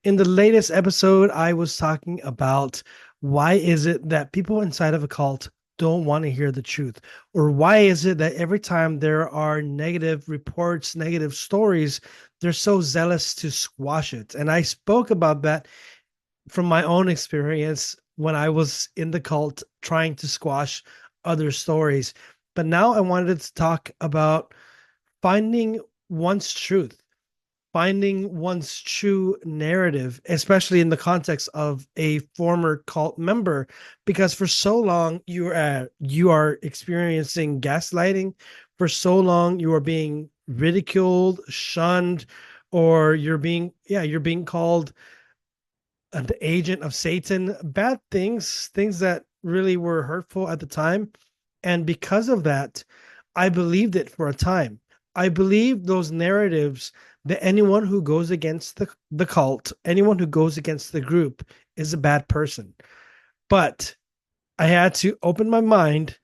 In the latest episode, I was talking about why is it that people inside of a cult don't want to hear the truth? Or why is it that every time there are negative reports, negative stories, they're so zealous to squash it? And I spoke about that from my own experience when I was in the cult trying to squash other stories. But now I wanted to talk about finding one's truth, finding one's true narrative, especially in the context of a former cult member, because for so long you are experiencing gaslighting, for so long you are being ridiculed, shunned, or you're being called an agent of Satan, bad things, things that really were hurtful at the time. And because of that, I believed it for a time. I believed those narratives that anyone who goes against the cult, anyone who goes against the group is a bad person. But I had to open my mind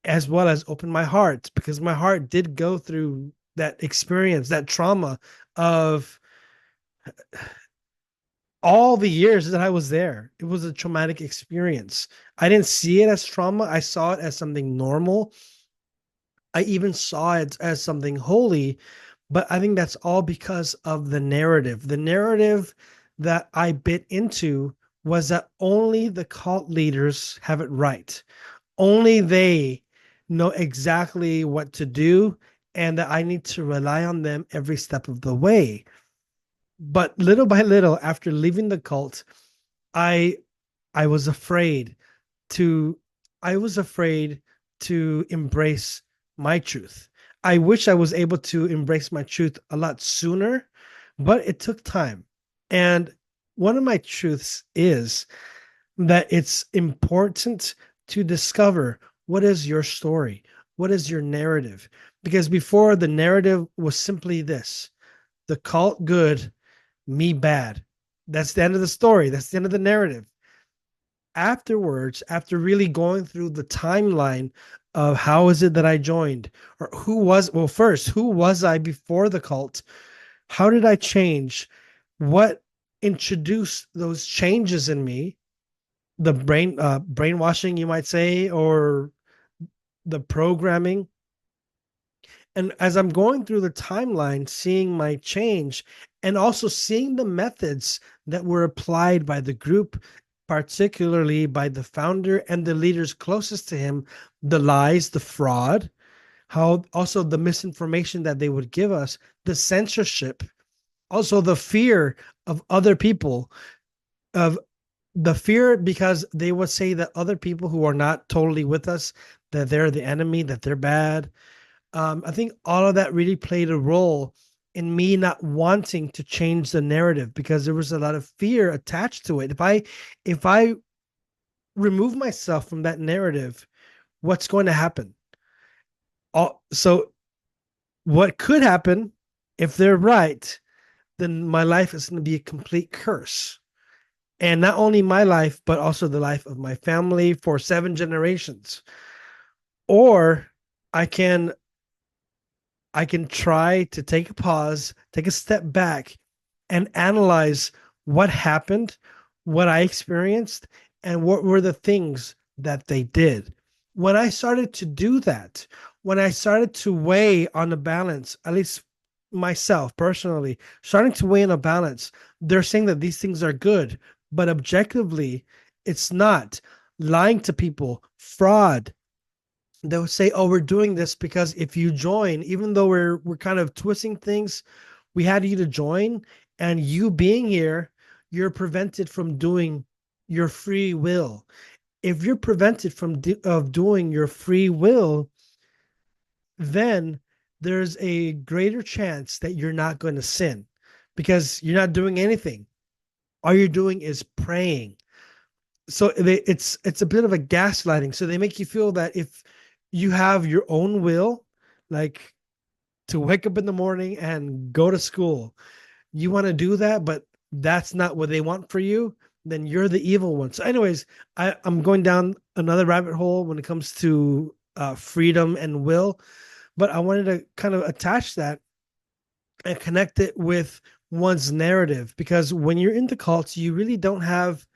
as well as open my heart because my heart did go through that experience, that trauma of all the years that I was there. It was a traumatic experience. I didn't see it as trauma. I saw it as something normal. I even saw it as something holy, but I think that's all because of the narrative. The narrative that I bit into was that only the cult leaders have it right. Only they know exactly what to do, and that I need to rely on them every step of the way. But little by little, after leaving the cult, I I was afraid to I was afraid to embrace my truth. I wish I was able to embrace my truth a lot sooner, but it took time. And one of my truths is that it's important to discover what is your story, what is your narrative. Because before, the narrative was simply this: the cult good, me bad. That's the end of the story. That's the end of the narrative. Afterwards, after really going through the timeline of how is it that I joined, or first, who was I before the cult? How did I change? What introduced those changes in me? The brainwashing, you might say, or the programming. And as I'm going through the timeline, seeing my change and also seeing the methods that were applied by the group, particularly by the founder and the leaders closest to him, the lies, the fraud, how also the misinformation that they would give us, the censorship, also the fear of other people, of the fear because they would say that other people who are not totally with us, that they're the enemy, that they're bad. I think all of that really played a role in me not wanting to change the narrative because there was a lot of fear attached to it. If I remove myself from that narrative, what's going to happen? So what could happen if they're right? Then my life is going to be a complete curse, and not only my life, but also the life of my family for 7 generations. Or I can I can try to take a pause, take a step back, and analyze what happened, what I experienced, and what were the things that they did. When I started to do that, when I started to weigh on the balance, at least myself personally, starting to weigh in a balance, they're saying that these things are good, but objectively, it's not. Lying to people, fraud, they'll say, "Oh, we're doing this because if you join, even though we're kind of twisting things, we had you to join, and you being here, you're prevented from doing your free will. If you're prevented from of doing your free will, then there's a greater chance that you're not going to sin because you're not doing anything. All you're doing is praying." So it's a bit of a gaslighting. So they make you feel that if you have your own will, like to wake up in the morning and go to school, you want to do that, but that's not what they want for you, then you're the evil one. So, anyways, I'm going down another rabbit hole when it comes to freedom and will, but I wanted to kind of attach that and connect it with one's narrative, because when you're in the cults, you really don't have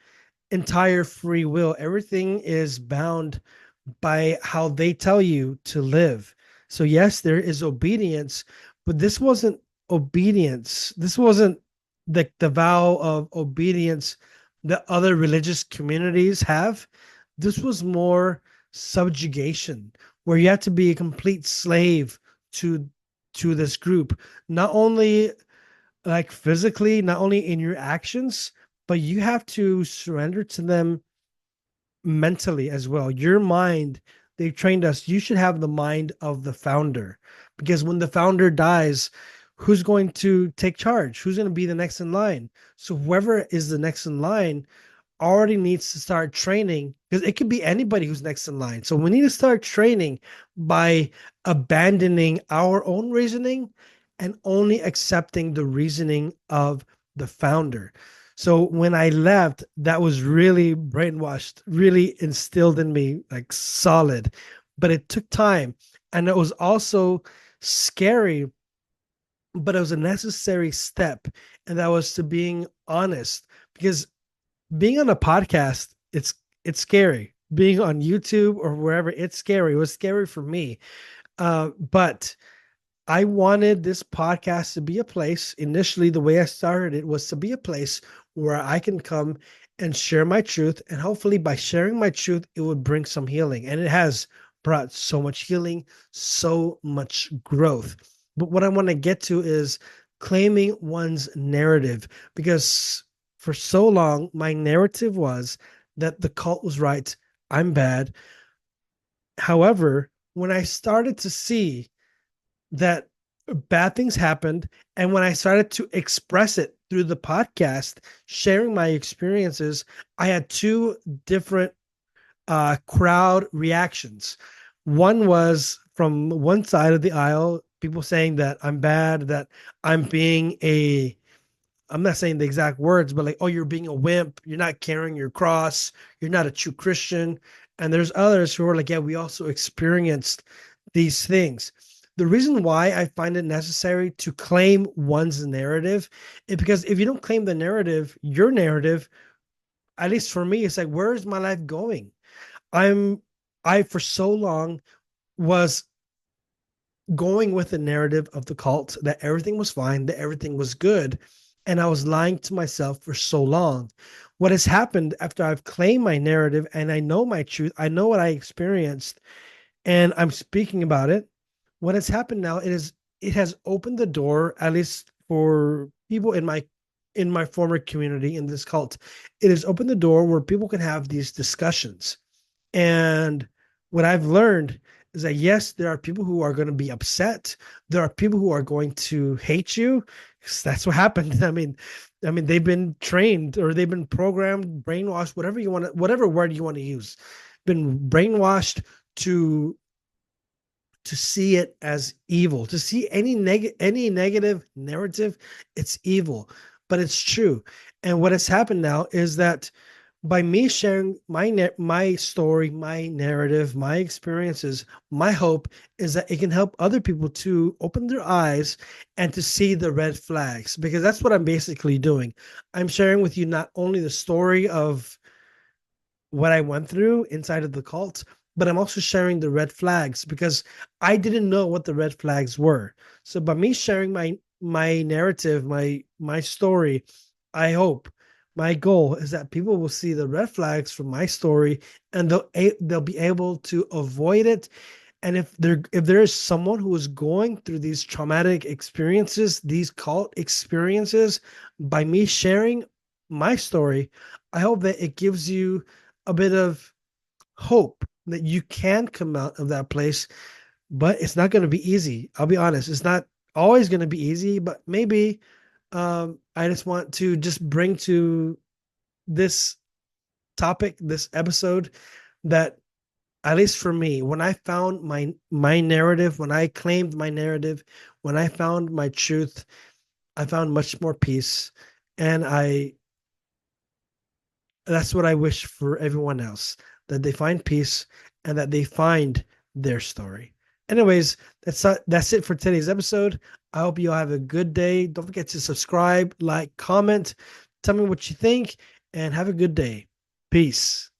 entire free will. Everything is bound by how they tell you to live. So yes, there is obedience, but this wasn't obedience. This wasn't the vow of obedience that other religious communities have. This was more subjugation, where you have to be a complete slave to this group, not only like physically, not only in your actions, but you have to surrender to them mentally as well. Your mind, they've trained us, you should have the mind of the founder, because when the founder dies, who's going to take charge? Who's going to be the next in line? So whoever is the next in line already needs to start training, because it could be anybody who's next in line. So we need to start training by abandoning our own reasoning and only accepting the reasoning of the founder. So when I left, that was really brainwashed, really instilled in me, like solid. But it took time. And it was also scary, but it was a necessary step. And that was to being honest, because being on a podcast, it's scary. Being on YouTube or wherever, it's scary. It was scary for me. But I wanted this podcast to be a place. Initially, the way I started it was to be a place where I can come and share my truth. And hopefully, by sharing my truth, it would bring some healing. And it has brought so much healing, so much growth. But what I want to get to is claiming one's narrative, because for so long, my narrative was that the cult was right. I'm bad. However, when I started to see that bad things happened, and when I started to express it through the podcast, sharing my experiences, I had two different crowd reactions. One was from one side of the aisle, people saying that I'm bad, that I'm being a, I'm not saying the exact words, but like, oh, you're being a wimp, you're not carrying your cross, you're not a true Christian. And there's others who are like, yeah, we also experienced these things. The reason why I find it necessary to claim one's narrative is because if you don't claim the narrative, your narrative, at least for me, it's like, where is my life going? I'm, I for so long was going with the narrative of the cult that everything was fine, that everything was good. And I was lying to myself for so long. What has happened after I've claimed my narrative and I know my truth, I know what I experienced, and I'm speaking about it. What has happened now, it has opened the door, at least for people in my former community in this cult. It has opened the door where people can have these discussions. And what I've learned is that yes, there are people who are going to be upset. There are people who are going to hate you. 'Cause that's what happened. I mean, they've been trained or they've been programmed, brainwashed, whatever you want to, whatever word you want to use, been brainwashed to see it as evil, to see any negative narrative, it's evil, but it's true. And what has happened now is that by me sharing my story, my narrative, my experiences, my hope is that it can help other people to open their eyes and to see the red flags, because that's what I'm basically doing. I'm sharing with you not only the story of what I went through inside of the cult, but I'm also sharing the red flags because I didn't know what the red flags were. So by me sharing my narrative, my story, I hope my goal is that people will see the red flags from my story and they'll be able to avoid it. And if there is someone who is going through these traumatic experiences, these cult experiences, by me sharing my story, I hope that it gives you a bit of hope that you can come out of that place. But it's not going to be easy. I'll be honest, it's not always going to be easy, but maybe I just want to just bring to this topic, this episode, that at least for me, when I found my narrative, when I claimed my narrative, when I found my truth, I found much more peace. And I that's what I wish for everyone else, that they find peace and that they find their story. Anyways, that's it for today's episode. I hope you all have a good day. Don't forget to subscribe, like, comment, tell me what you think, and have a good day. Peace.